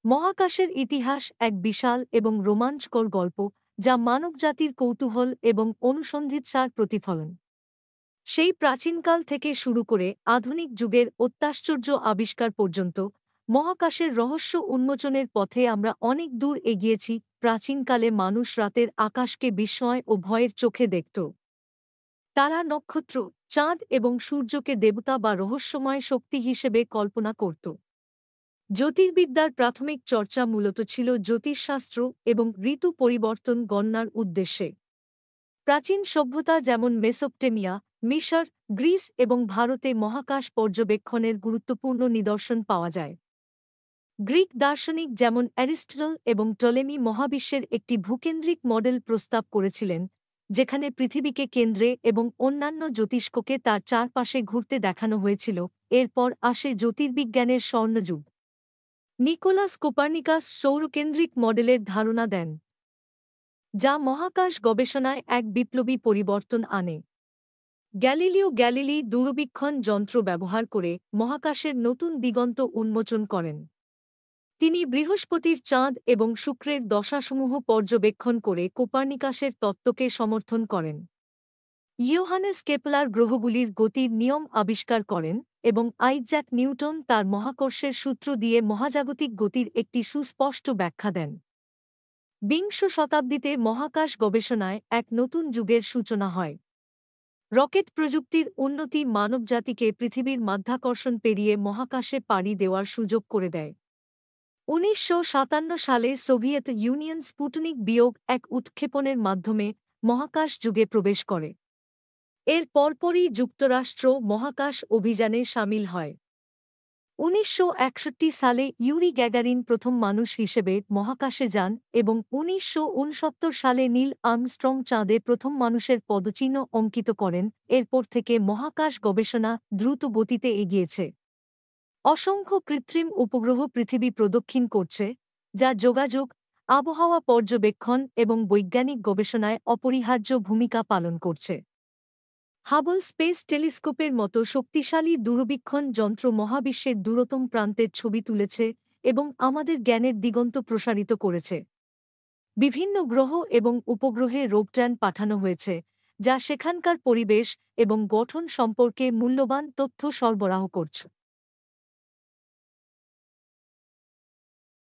মহাকাশের ইতিহাস এক বিশাল এবং রোমাঞ্চকর গল্প যা মানবজাতির কৌতূহল এবং অনুসন্ধিৎসার প্রতিফলন। সেই প্রাচীনকাল থেকে শুরু করে আধুনিক যুগের অত্যাশ্চর্য আবিষ্কার পর্যন্ত মহাকাশের রহস্য উন্মোচনের পথে আমরা অনেক দূর এগিয়েছি। প্রাচীনকালে মানুষ রাতের আকাশকে বিস্ময় ও ভয়ের চোখে দেখত। তারা নক্ষত্র, চাঁদ এবং সূর্যকে দেবতা বা রহস্যময় শক্তি হিসেবে কল্পনা করত। জ্যোতির্বিদ্যার প্রাথমিক চর্চা মূলত ছিল জ্যোতিষশাস্ত্র এবং ঋতু পরিবর্তন গণনার উদ্দেশ্যে। প্রাচীন সভ্যতা যেমন মেসোপটেমিয়া, মিশর, গ্রিস এবং ভারতে মহাকাশ পর্যবেক্ষণের গুরুত্বপূর্ণ নিদর্শন পাওয়া যায়। গ্রিক দার্শনিক যেমন অ্যারিস্টটল এবং টলেমি মহাবিশ্বের একটি ভূকেন্দ্রিক মডেল প্রস্তাব করেছিলেন, যেখানে পৃথিবীকে কেন্দ্রে এবং অন্যান্য জ্যোতিষ্ককে তার চারপাশে ঘুরতে দেখানো হয়েছিল। এরপর আসে জ্যোতির্বিজ্ঞানের স্বর্ণযুগ। নিকোলাস কোপার্নিকাস সৌরকেন্দ্রিক মডেলের ধারণা দেন, যা মহাকাশ গবেষণায় এক বিপ্লবী পরিবর্তন আনে। গ্যালিলিও গ্যালিলি দূরবীক্ষণ যন্ত্র ব্যবহার করে মহাকাশের নতুন দিগন্ত উন্মোচন করেন। তিনি বৃহস্পতির চাঁদ এবং শুক্রের দশাসমূহ পর্যবেক্ষণ করে কোপার্নিকাসের তত্ত্বকে সমর্থন করেন। ইয়োহানেস কেপলার গ্রহগুলির গতির নিয়ম আবিষ্কার করেন এবং আইজ্যাক নিউটন তার মহাকর্ষের সূত্র দিয়ে মহাজাগতিক গতির একটি সুস্পষ্ট ব্যাখ্যা দেন। বিংশ শতাব্দীতে মহাকাশ গবেষণায় এক নতুন যুগের সূচনা হয়। রকেট প্রযুক্তির উন্নতি মানবজাতিকে পৃথিবীর মাধ্যাকর্ষণ পেরিয়ে মহাকাশে পাড়ি দেওয়ার সুযোগ করে দেয়। ১৯৫৭ সালে সোভিয়েত ইউনিয়ন স্পুটনিক-১ উৎক্ষেপণের মাধ্যমে মহাকাশ যুগে প্রবেশ করে। এর পরপরই যুক্তরাষ্ট্র মহাকাশ অভিযানে শামিল হয়। ১৯৬১ সালে ইউরি গ্যাগারিন প্রথম মানুষ হিসেবে মহাকাশে যান এবং ১৯৬৯ সালে নীল আর্মস্ট্রং চাঁদে প্রথম মানুষের পদচিহ্ন অঙ্কিত করেন। এরপর থেকে মহাকাশ গবেষণা দ্রুত গতিতে এগিয়েছে। অসংখ্য কৃত্রিম উপগ্রহ পৃথিবী প্রদক্ষিণ করছে, যা যোগাযোগ, আবহাওয়া পর্যবেক্ষণ এবং বৈজ্ঞানিক গবেষণায় অপরিহার্য ভূমিকা পালন করছে। হাবল স্পেস টেলিস্কোপের মতো শক্তিশালী দূরবীক্ষণ যন্ত্র মহাবিশ্বের দূরতম প্রান্তের ছবি তুলেছে এবং আমাদের জ্ঞানের দিগন্ত প্রসারিত করেছে। বিভিন্ন গ্রহ এবং উপগ্রহে রোবযান পাঠানো হয়েছে, যা সেখানকার পরিবেশ এবং গঠন সম্পর্কে মূল্যবান তথ্য সরবরাহ করছে।